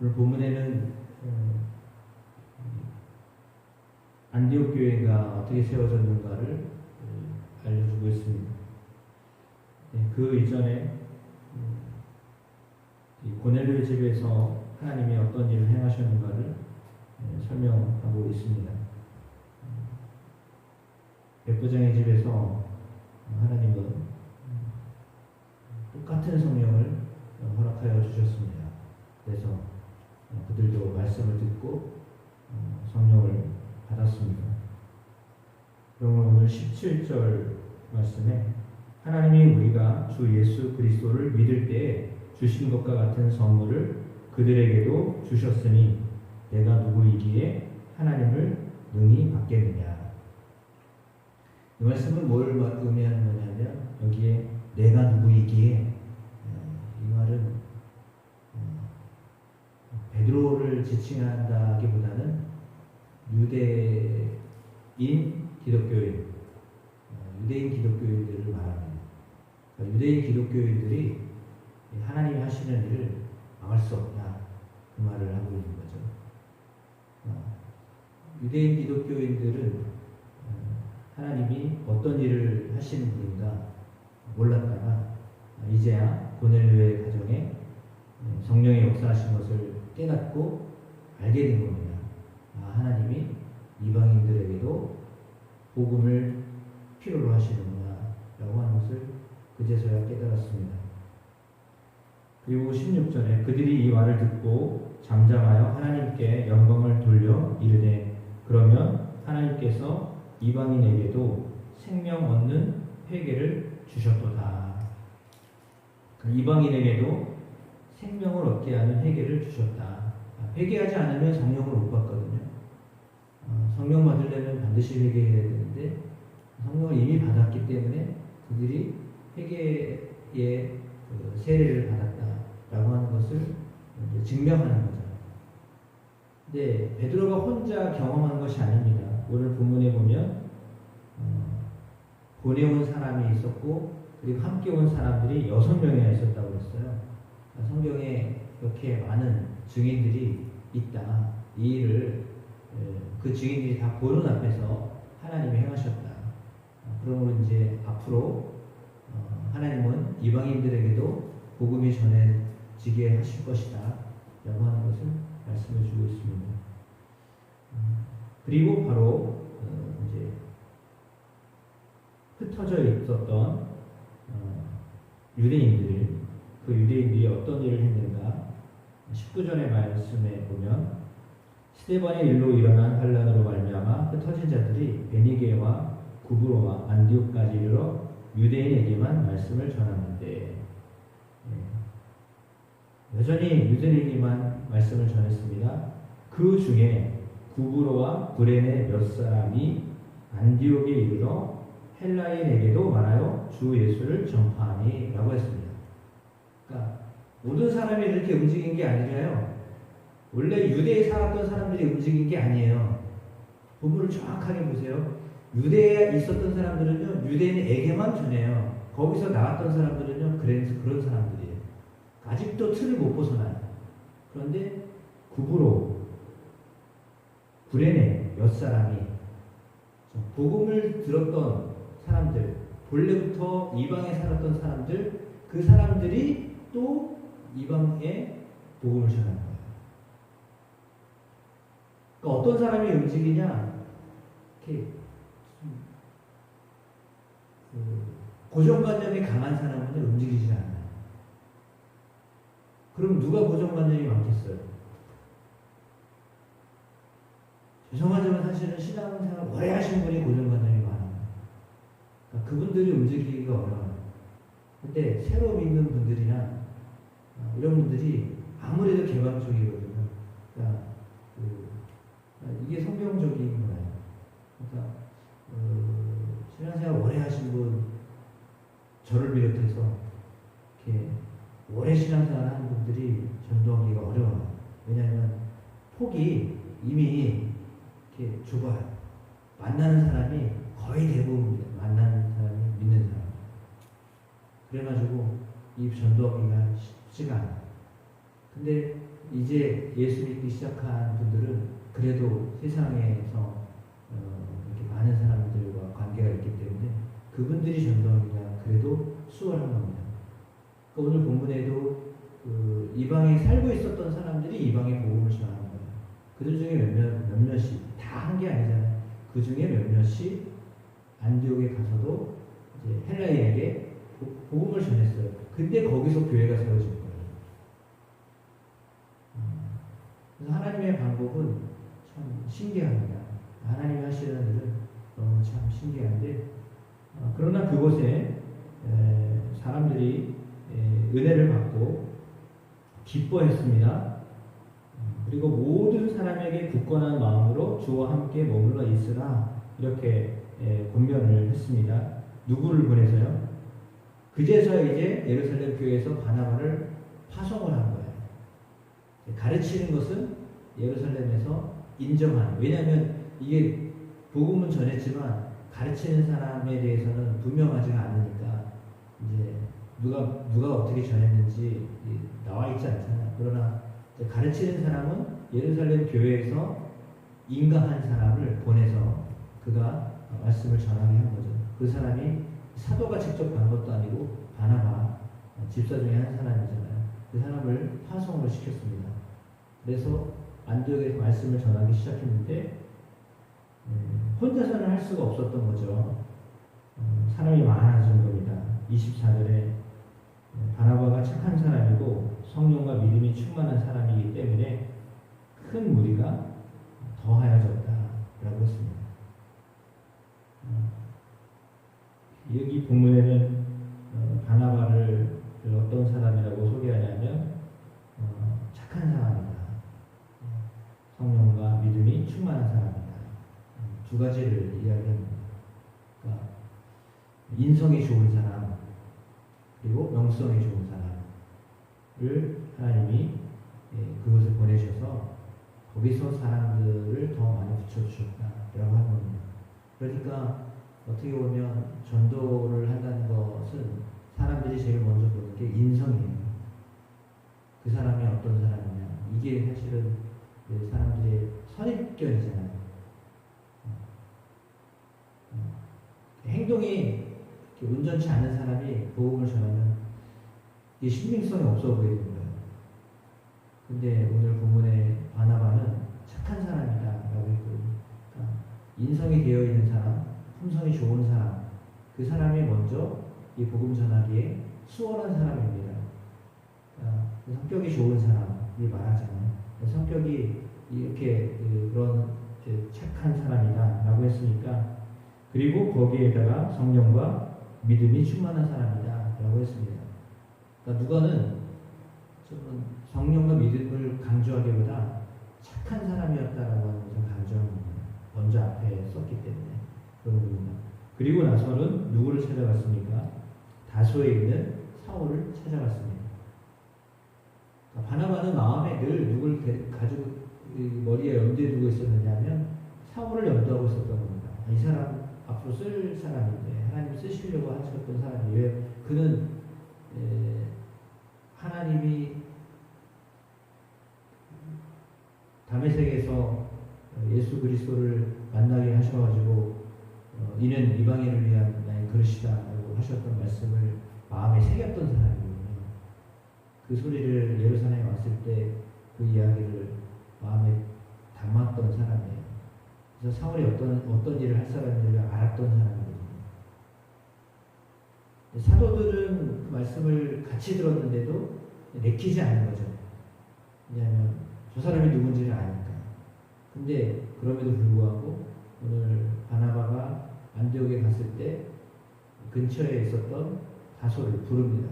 오늘 본문에는 안디옥 교회가 어떻게 세워졌는가를 알려주고 있습니다. 그 이전에 고넬료의 집에서 하나님이 어떤 일을 행하셨는가를 설명하고 있습니다. 백부장의 집에서 하나님은 똑같은 성령을 허락하여 주셨습니다. 그래서 그들도 말씀을 듣고 성령을 받았습니다. 그러면 오늘 17절 말씀에 하나님이 우리가 주 예수 그리스도를 믿을 때에 주신 것과 같은 선물을 그들에게도 주셨으니 내가 누구이기에 하나님을 능히 받겠느냐. 이 말씀은 뭘 의미하는 거냐면 여기에 내가 누구이기에 이 말은 베드로를 지칭한다기보다는 유대인 기독교인, 유대인 기독교인들을 말합니다. 그러니까 유대인 기독교인들이 하나님이 하시는 일을 막을 수 없다, 그 말을 하고 있는 거죠. 유대인 기독교인들은 하나님이 어떤 일을 하시는 분인가 몰랐다가 이제야 고넬료의 가정에 성령의 역사하신 것을 깨닫고 알게 된 겁니다. 하나님이 이방인들에게도 복음을 필요로 하시는구나 라고 하는 것을 그제서야 깨달았습니다. 그리고 16절에 그들이 이 말을 듣고 잠잠하여 하나님께 영광을 돌려 이르되 그러면 하나님께서 이방인에게도 생명 얻는 회개를 주셨도다. 이방인에게도 생명을 얻게 하는 회개를 주셨다. 회개하지 않으면 성령을 못 받거든요. 성령 받으려면 반드시 회개해야 되는데 성령을 이미 받았기 때문에 그들이 회개의 세례를 받았다라고 하는 것을 증명하는 거죠. 근데 베드로가 혼자 경험한 것이 아닙니다. 오늘 본문에 보면 보내온 사람이 있었고 그리고 함께 온 사람들이 6명이나 있었다고 그랬어요. 성경에 이렇게 많은 증인들이 있다. 이 일을 그 증인들이 다 보는 앞에서 하나님이 행하셨다. 그러므로 이제 앞으로 하나님은 이방인들에게도 복음이 전해지게 하실 것이다 라고 하는 것을 말씀해 주고 있습니다. 그리고 바로 이제 흩어져 있었던 유대인들, 그 유대인들이 어떤 일을 했는가 19절의 말씀에 보면 스데반의 일로 일어난 환란으로 말미암아 흩어진 자들이 베니게와 구브로와 안디옥까지 이르러 유대인에게만 말씀을 전하는데 여전히 유대인에게만 말씀을 전했습니다. 그 중에 구브로와 구레네 몇 사람이 안디옥에 이르러 헬라인에게도 말하여 주 예수를 전파하니 라고 했습니다. 그러니까 모든 사람이 이렇게 움직인 게 아니라요. 원래 유대에 살았던 사람들이 움직인 게 아니에요. 본문을 정확하게 보세요. 유대에 있었던 사람들은요, 유대인에게만 전해요. 거기서 나왔던 사람들은요, 그런 사람들이에요. 아직도 틀을 못 벗어나요. 그런데 구브로, 구레네 몇 사람이 복음을 들었던 사람들, 본래부터 이방에 살았던 사람들, 그 사람들이 또 이방에 복음을 전하는 거예요. 그러니까 어떤 사람이 움직이냐, 이렇게 고정관념이 강한 사람은 움직이지 않아요. 그럼 누가 고정관념이 많겠어요? 죄송하지만 사실은 신앙생활 오래 하신 분이 고정관념이 많아요. 그러니까 그분들이 움직이기가 어려워요. 근데 새로 믿는 분들이나 이런 분들이 아무래도 개방적이거든요. 그러니까 이게 성경적인 거예요. 그러니까 신앙생활 오래 하신 분, 저를 비롯해서 이렇게 오래 신앙생활 하는 분들이 전도하기가 어려워요. 왜냐하면 폭이 이미 이렇게 좁아요. 만나는 사람이 거의 대부분 만나는 사람이 믿는 사람. 그래가지고 이 전도하기가 쉽지가 않아요. 근데 이제 예수 믿기 시작한 분들은 그래도 세상에서 이렇게 많은 사람들과 관계가 있기 때문에 그분들이 전도하기가 그래도 수월한 겁니다. 그러니까 오늘 본문에도 그 이방에 살고 있었던 사람들이 이방의 복음을 전하는 거예요. 그들 중에 몇몇이 다 한 게 아니잖아요. 그 중에 몇몇이 안디옥에 가서도 이제 헬라인에게 복음을 전했어요. 근데 거기서 교회가 세워진 거예요. 그래서 하나님의 방법은 참 신기합니다. 하나님이 하시는 일은 너무 참 신기한데, 그러나 그곳에 사람들이 은혜를 받고 기뻐했습니다. 그리고 모든 사람에게 굳건한 마음으로 주와 함께 머물러 있으라 이렇게 권면을 했습니다. 누구를 보내서요? 그제서야 이제 예루살렘 교회에서 바나바를 파송을 한 거예요. 가르치는 것은 예루살렘에서 인정하는. 왜냐하면 이게 복음은 전했지만 가르치는 사람에 대해서는 분명하지가 않으니까 이제 누가 어떻게 전했는지 나와 있지 않잖아요. 그러나 가르치는 사람은 예루살렘 교회에서 인가한 사람을 보내서 그가 말씀을 전하게 한 거죠. 그 사람이 사도가 직접 간 것도 아니고 바나바 집사 중에 한 사람이잖아요. 그 사람을 파송을 시켰습니다. 그래서 안디옥에서 말씀을 전하기 시작했는데 혼자서는 할 수가 없었던 거죠. 사람이 많아진 겁니다. 24절에 바나바가 착한 사람이고 성령과 믿음이 충만한 사람이기 때문에 큰 무리가 더하여졌다라고 했습니다. 여기 본문에는 바나바를 어떤 사람이라고 소개하냐면 착한 사람이다. 성령과 믿음이 충만한 사람이다. 두 가지를 이야기합니다. 그러니까 인성이 좋은 사람 그리고 명성이 좋은 사람을 하나님이 그곳에 보내셔서 거기서 사람들을 더 많이 붙여주셨다라고 하는 겁니다. 그러니까 어떻게 보면 전도를 한다는 것은 사람들이 제일 먼저 보는 게 인성이에요. 그 사람이 어떤 사람이냐. 이게 사실은 사람들의 선입견이잖아요. 행동이 온전치 않은 사람이 복음을 전하면 이게 신빙성이 없어 보이는 거예요. 근데 오늘 본문의 바나바는 착한 사람이다라고 했거든요. 그러니까 인성이 되어 있는 사람, 품성이 좋은 사람, 그 사람이 먼저 이 복음 전하기에 수월한 사람입니다. 그러니까 성격이 좋은 사람이 말하잖아요. 성격이 이렇게 그런 착한 사람이다라고 했으니까 그리고 거기에다가 성령과 믿음이 충만한 사람이다라고 했습니다. 그러니까 누가는 좀 성령과 믿음을 강조하기보다 착한 사람이었다라고 하는 것을 강조합니다. 먼저 앞에 썼기 때문에 그런 겁니다. 그리고 나서는 누구를 찾아갔습니까? 다소에 있는 사울을 찾아갔습니다. 그러니까 바나바는 마음에 늘 누굴 가지고 머리에 염두에 두고 있었느냐면 사울을 염두하고 있었던 겁니다. 이 사람 앞으로 쓸 사람인데 하나님 쓰시려고 하셨던 사람이 왜 그는 하나님이 다메섹에서 예수 그리스도를 만나게 하셔가지고 이는 이방인을 위한 나의 그릇이다라고 하셨던 말씀을 마음에 새겼던 사람이거든요. 그 소리를 예루살렘에 왔을 때 그 이야기를 마음에 담았던 사람이에요. 그래서 사울이 어떤 일을 할 사람인지를 알았던 사람이거든요. 사도들은 그 말씀을 같이 들었는데도 내키지 않은 거죠. 왜냐하면 저 사람이 누군지를 아니까. 근데 그럼에도 불구하고 오늘 바나바가 안디옥에 갔을 때 근처에 있었던 다소를 부릅니다.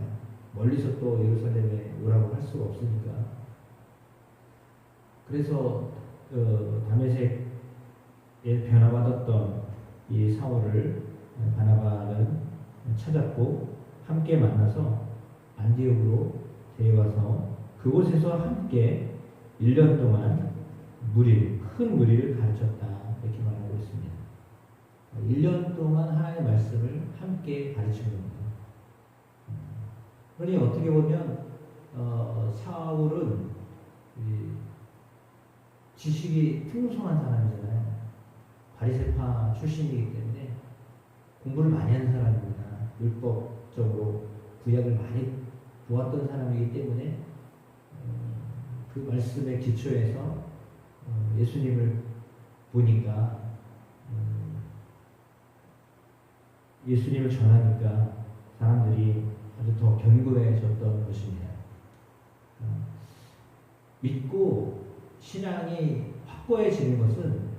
멀리서 또 예루살렘에 오라고 할 수가 없으니까. 그래서 다메섹에 변화받았던 이 사울을 바나바는 찾았고 함께 만나서 안디옥으로 데려가서 그곳에서 함께 1년 동안 큰 무리를 가르쳤다 이렇게 말하고 있습니다. 1년 동안 하나님의 말씀을 함께 가르친 겁니다. 그러니 어떻게 보면 사울은 지식이 풍성한 사람이잖아요. 바리새파 출신이기 때문에 공부를 많이 한 사람입니다. 율법적으로 구약을 많이 보았던 사람이기 때문에 그 말씀의 기초에서 예수님을 보니까 예수님을 전하니까 사람들이 아주 더 견고해졌던 것입니다. 믿고 신앙이 확고해지는 것은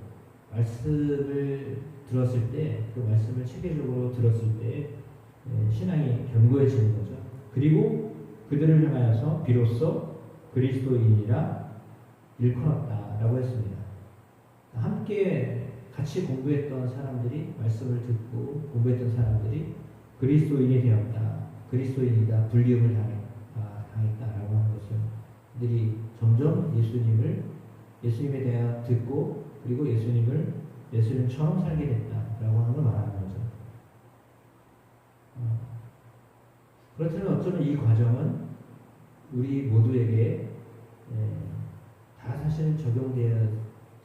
말씀을 들었을 때, 그 말씀을 체계적으로 들었을 때 신앙이 견고해지는 거죠. 그리고 그들을 향하여서 비로소 그리스도인이라 일컬었다라고 했습니다. 함께 같이 공부했던 사람들이, 말씀을 듣고 공부했던 사람들이 그리스도인이 되었다, 그리스도인이다, 불리움을 당했다라고 하는 것을 그들이 점점 예수님에 대해 듣고 그리고 예수님처럼 살게 됐다라고 하는 걸 말하는 거죠. 그렇다면 어쩌면 이 과정은 우리 모두에게 다 사실 적용되어야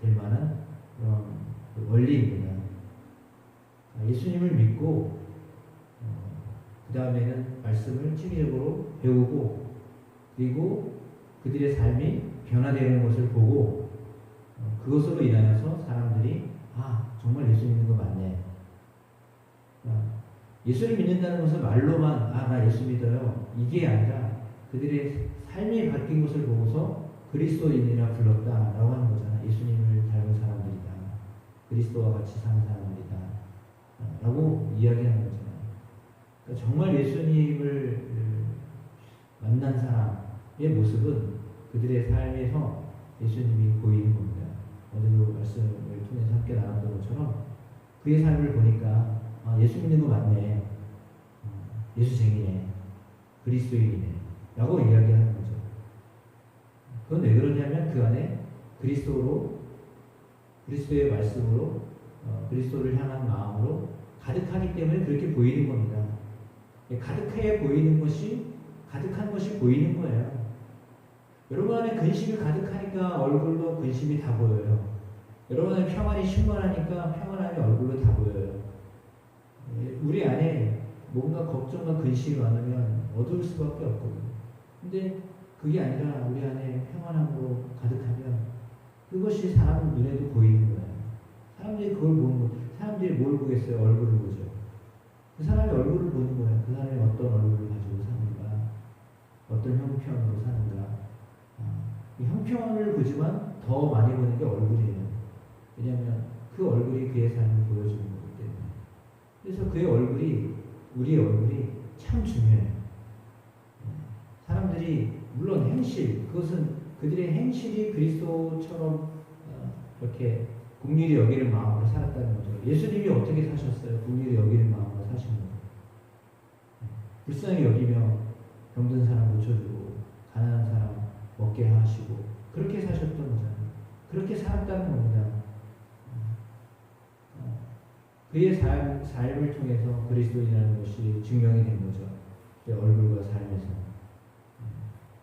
될 만한 그런 원리입니다. 예수님을 믿고 그 다음에는 말씀을 체계적으로 배우고 그리고 그들의 삶이 변화되는 것을 보고 그것으로 인하여서 사람들이 정말 예수 믿는 거 맞네. 예수를 믿는다는 것은 말로만 나 예수 믿어요, 이게 아니라 그들의 삶이 바뀐 것을 보고서 그리스도인이라 불렀다라고 하는 거잖아요. 예수님을 닮은 사람들이다, 그리스도와 같이 사는 사람들이다 라고 이야기하는 거잖아요. 그러니까 정말 예수님을 만난 사람의 모습은 그들의 삶에서 예수님이 보이는 겁니다. 어제도 말씀을 통해서 함께 나눴던 것처럼 그의 삶을 보니까 예수 믿는 거 맞네, 예수쟁이네, 그리스도인이네 라고 이야기하는 거죠. 그건 왜 그러냐면 그 안에 그리스도의 말씀으로 그리스도를 향한 마음으로 가득하기 때문에 그렇게 보이는 겁니다. 가득해 보이는 것이, 가득한 것이 보이는 거예요. 여러분 안에 근심이 가득하니까 얼굴로 근심이 다 보여요. 여러분 안에 평안이 충만하니까 평안함이 얼굴로 다 보여요. 우리 안에 뭔가 걱정과 근심이 많으면 어두울 수밖에 없거든요. 근데 그게 아니라 우리 안에 평안함으로 가득하면 그것이 사람 눈에도 보이는 거예요. 사람들이 그걸 보는 거예요. 사람들이 뭘 보겠어요? 얼굴을 보죠. 그 사람의 얼굴을 보는 거예요. 그 사람이 어떤 얼굴을 가지고 사는가, 어떤 형편으로 사는가. 이 형편을 보지만 더 많이 보는 게 얼굴이에요. 왜냐하면 그 얼굴이 그의 삶을 보여주는 거기 때문에. 그래서 그의 얼굴이, 우리의 얼굴이 참 중요해요. 사람들이 물론 행실, 그것은 그들의 행실이 그리스도처럼 이렇게 긍휼히 여기는 마음으로 살았다는 거죠. 예수님이 어떻게 사셨어요? 긍휼히 여기는 마음으로 사신 거예요. 불쌍히 여기며 병든 사람 고쳐주고 가난한 사람 먹게 하시고 그렇게 사셨던 거잖아요. 그렇게 살았다는 겁니다. 그의 삶을 통해서 그리스도인이라는 것이 증명이 된 거죠. 그의 얼굴과 삶에서.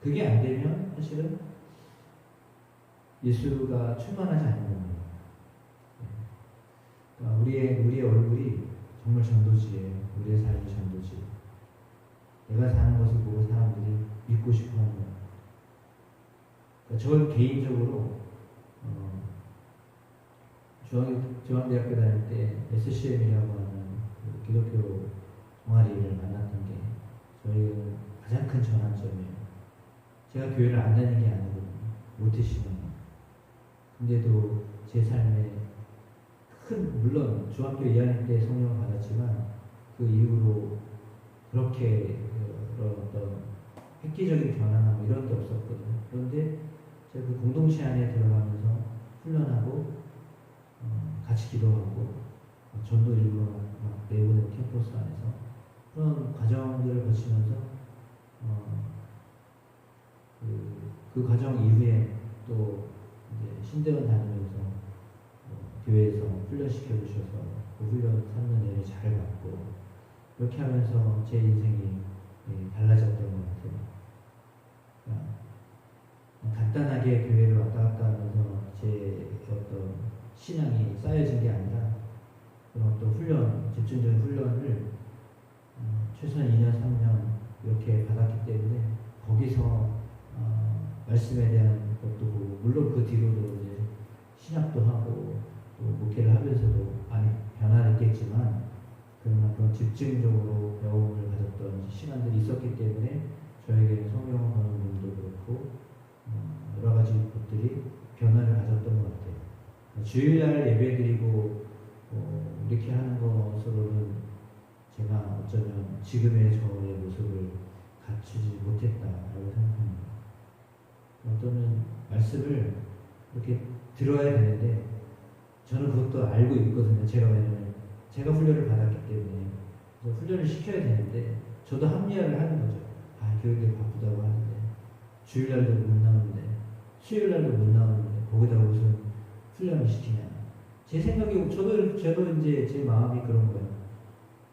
그게 안 되면 사실은 예수가 충만하지 않는 겁니다. 그러니까 우리의 얼굴이 정말 전도지예요. 우리의 삶이 전도지. 내가 사는 것을 보고 사람들이 믿고 싶어 하는 거예요. 그러니까 저는 개인적으로 중앙대학교 다닐 때 SCM이라고 하는 그 기독교 동아리를 만났던 게 저희 가장 큰 전환점이에요. 제가 교회를 안 다니는 게 아니거든요. 못했지만. 근데도 제 삶에 물론 중학교 2학년 때 성령을 받았지만 그 이후로 그렇게 어떤 획기적인 변화나 이런 게 없었거든요. 그런데 제가 그 공동체 안에 들어가면서 훈련하고 같이 기도하고 전도 일부러 내보낸 캠퍼스 안에서 그런 과정들을 거치면서 그 과정 이후에 또 이제 신대원 다니면서 교회에서 훈련시켜 주셔서 그 훈련 3년 내내 잘 받고 그렇게 하면서 제 인생이 달라졌던 것 같아요. 간단하게 교회를 왔다 갔다 하면서 제 어떤 신앙이 쌓여진 게 아니라 그런 어떤 훈련, 집중적인 훈련을 최소한 2년, 3년 이렇게 받았기 때문에 거기서 말씀에 대한 것도 보고, 물론 그 뒤로도 이제 신학도 하고 또 목회를 하면서도 많이 변화는 있겠지만, 그러나 그런 집중적으로 배움을 가졌던 시간들이 있었기 때문에 저에게는 성경 보는 눈도 그렇고 여러 가지 것들이 변화를 가졌던 것 같아요. 주일날 예배드리고 이렇게 하는 것으로는 제가 어쩌면 지금의 저의 모습을 갖추지 못했다라고 생각합니다. 어쩌면 말씀을 이렇게 들어야 되는데 저는 그것도 알고 있거든요. 제가 훈련을 받았기 때문에 그래서 훈련을 시켜야 되는데 저도 합리화를 하는 거죠. 교육이 바쁘다고 하는데 주일날도 못 나오는데 수요일날도 못 나오는데 거기다가 무슨 훈련을 시키냐. 제 생각이 저도 이제 제 마음이 그런 거예요.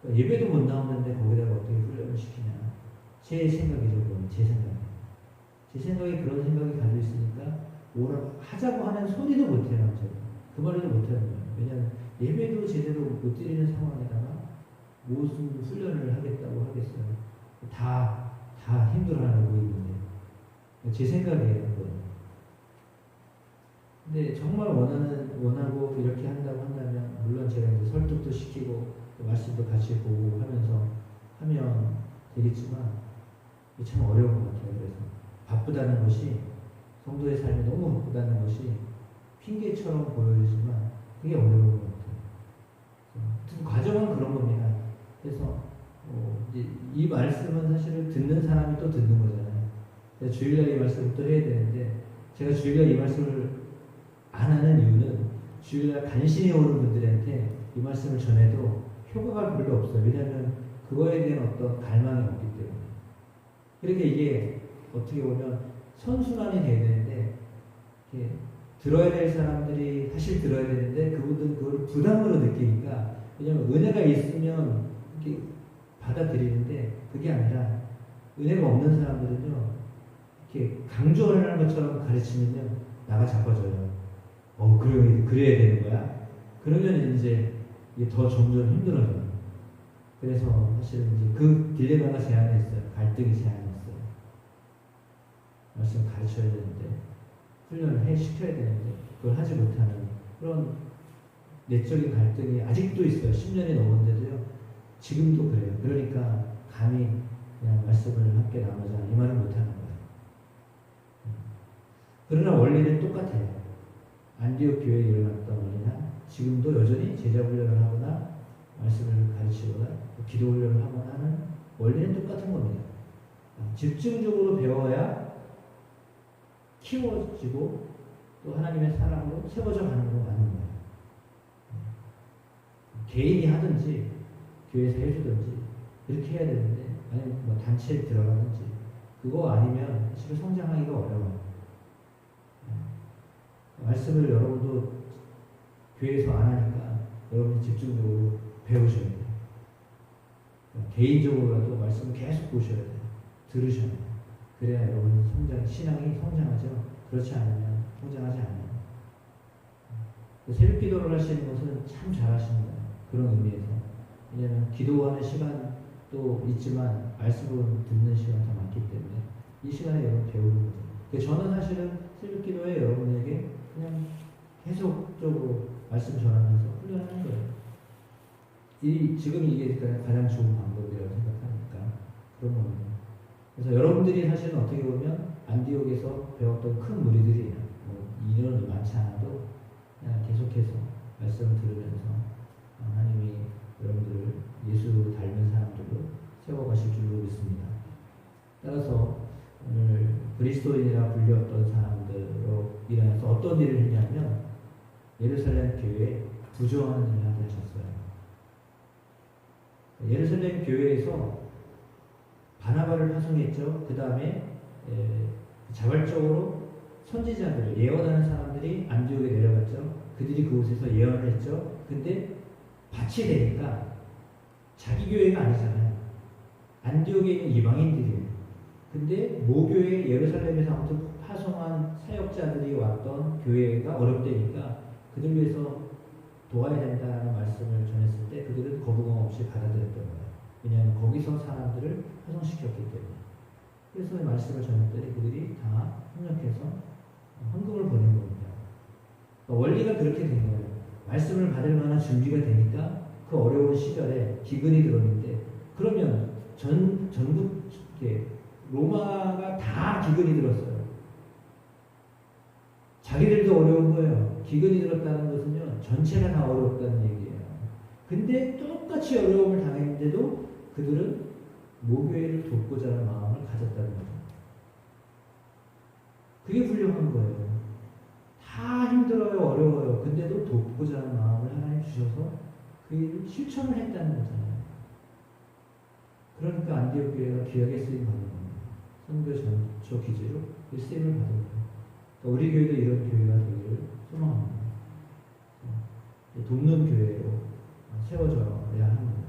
그러니까 예배도 못 나오는데 거기다가 어떻게 훈련을 시키냐. 제 생각이죠. 그건 제 생각이 그런 생각이 가지고 있으니까 뭐라 하자고 하는 소리도 못해요. 그 말도 못하는 거예요. 왜냐하면 예배도 제대로 못 드리는 상황에다가 무슨 훈련을 하겠다고 하겠어요. 다 힘들어하고 있는데 제 생각이에요. 그건. 근데 정말 원하고 이렇게 한다고 한다면 물론 제가 이제 설득도 시키고 말씀도 같이 보고 하면서 하면 되겠지만 참 어려운 것 같아요. 그래서 바쁘다는 것이, 성도의 삶이 너무 바쁘다는 것이 핑계처럼 보여지지만 그게 어려운 것 같아요. 과정은 그런 겁니다. 그래서 이제 이 말씀은 사실은 듣는 사람이 또 듣는 거잖아요. 주일날 이 말씀을 또 해야 되는데 제가 주일날 이 말씀을 안 하는 이유는 주일날 간신히 오는 분들한테 이 말씀을 전해도 효과가 별로 없어요. 왜냐하면 그거에 대한 어떤 갈망이 없기 때문에. 그러니까 이게 어떻게 보면 선순환이 돼야 되는데 이렇게 들어야 될 사람들이 사실 들어야 되는데 그분들은 그걸 부담으로 느끼니까, 왜냐하면 은혜가 있으면 이렇게 받아들이는데 그게 아니라 은혜가 없는 사람들은요 이렇게 강조하는 것처럼 가르치면요 나가 자빠져요. 그래야 되는 거야? 그러면 이제 이게 더 점점 힘들어져요. 그래서 사실은 이제 그 딜레마가 제 안에 있어요. 갈등이 제 안에 있어요. 말씀 가르쳐야 되는데, 훈련을 시켜야 되는데, 그걸 하지 못하는 그런 내적인 갈등이 아직도 있어요. 10년이 넘었는데도요. 지금도 그래요. 그러니까 감히 그냥 말씀을 함께 나누자 이 말을 못하는 거예요. 그러나 원리는 똑같아요. 안디옥 교회에 일어났던 원리나 지금도 여전히 제자 훈련을 하거나 말씀을 가르치거나 기도 훈련을 하거나 하는 원리는 똑같은 겁니다. 집중적으로 배워야 키워지고 또 하나님의 사랑으로 세워져 가는 거 맞는 거예요. 개인이 하든지 교회에서 해주든지 이렇게 해야 되는데, 아니면 뭐 단체에 들어가든지 그거 아니면 사실 성장하기가 어려워요. 말씀을 여러분도 교회에서 안 하니까 여러분이 집중적으로 배우셔야 돼요. 개인적으로라도 말씀을 계속 보셔야 돼요. 들으셔야 돼요. 그래야 여러분이 신앙이 성장하죠. 그렇지 않으면 성장하지 않아요. 새벽 기도를 하시는 것은 참 잘하십니다. 그런 의미에서. 왜냐하면 기도하는 시간도 있지만 말씀을 듣는 시간이 더 많기 때문에 이 시간에 여러분 배우는 거죠. 저는 사실은 새벽 기도에 여러분에게 그냥 계속적으로 말씀 전하면서 훈련하는 거예요. 지금 이게 가장 좋은 방법이라고 생각하니까 그런 겁니다. 그래서 여러분들이 사실은 어떻게 보면 안디옥에서 배웠던 큰 무리들이에요. 2년도 많지 않아도 그냥 계속해서 말씀을 들으면서 하나님이 여러분들을 예수 닮은 사람들로 세워가실 줄로 믿습니다. 따라서 오늘 그리스도인이라 불렸던 사람들로 일어나서 어떤 일을 했냐면 예루살렘 교회에 부조하는 일을 하게 하셨어요. 예루살렘 교회에서 바나바를 파송했죠. 그 다음에 자발적으로 선지자들을, 예언하는 사람들이 안디옥에 내려갔죠. 그들이 그곳에서 예언을 했죠. 근데 밭이 되니까 자기 교회가 아니잖아요. 안디옥에 있는 이방인들이에요. 근데 모교회 예루살렘에서 아무튼 파송한 사역자들이 왔던 교회가 어렵다니까 그들 위해서 도와야 된다는 말씀을 전했을 때 그들은 거부감 없이 받아들였던 거예요. 왜냐하면 거기서 사람들을 파송시켰기 때문에. 그래서 말씀을 전했더니 그들이 다 협력해서 헌금을 보낸 겁니다. 그러니까 원리가 그렇게 된 거예요. 말씀을 받을 만한 준비가 되니까 그 어려운 시절에 기근이 들었는데 그러면 전국 로마가 다 기근이 들었어요. 자기들도 어려운 거예요. 기근이 들었다는 것은요, 전체가 다 어려웠다는 얘기예요. 근데 똑같이 어려움을 당했는데도 그들은 모교회를 돕고자 하는 마음을 가졌다는 거죠. 그게 훌륭한 거예요. 다 힘들어요, 어려워요. 근데도 돕고자 하는 마음을 하나님 주셔서 그 일을 실천을 했다는 거잖아요. 그러니까 안디옥 교회가 귀하게 쓰임 받는 겁니다. 선교 전초 기제로 그 쓰임을 받은 거예요. 그러니까 우리 교회도 이런 교회가 되기를 소망합니다. 돕는 교회로 세워져야 합니다.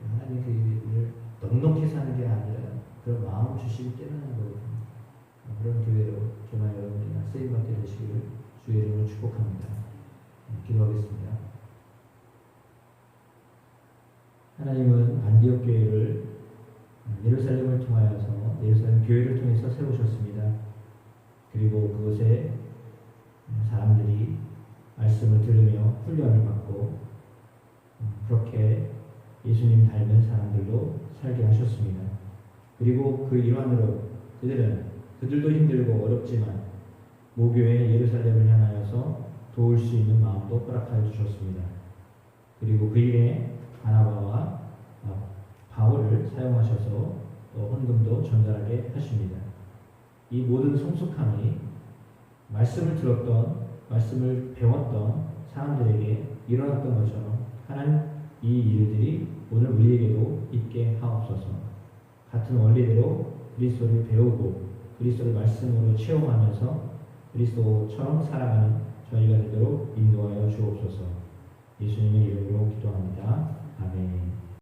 하나님 그 일을 넉넉히 사는 게 아니라 그런 마음 주시기 때문에 거거든요. 그런 교회로 정말 여러분들이나 쓰임받게 되시기를 주의 이름으로 축복합니다. 기도하겠습니다. 하나님은 안디옥 교회를 예루살렘을 통하여서 예루살렘 교회를 통해서 세우셨습니다. 그리고 그곳에 사람들이 말씀을 들으며 훈련을 받고 그렇게 예수님 닮은 사람들로 살게 하셨습니다. 그리고 그 일환으로 그들도 힘들고 어렵지만 모교회 예루살렘을 향하여서 도울 수 있는 마음도 허락하여 주셨습니다. 그리고 그 일에 바나바와 바울을 사용하셔서 또 헌금도 전달하게 하십니다. 이 모든 성숙함이 말씀을 들었던, 말씀을 배웠던 사람들에게 일어났던 것처럼 하나님 이 일들이 오늘 우리에게도 있게 하옵소서. 같은 원리대로 그리스도를 배우고 그리스도를 말씀으로 체험하면서 그리스도처럼 살아가는 저희가 되도록 인도하여 주옵소서. 예수님의 이름으로 기도합니다. 아멘.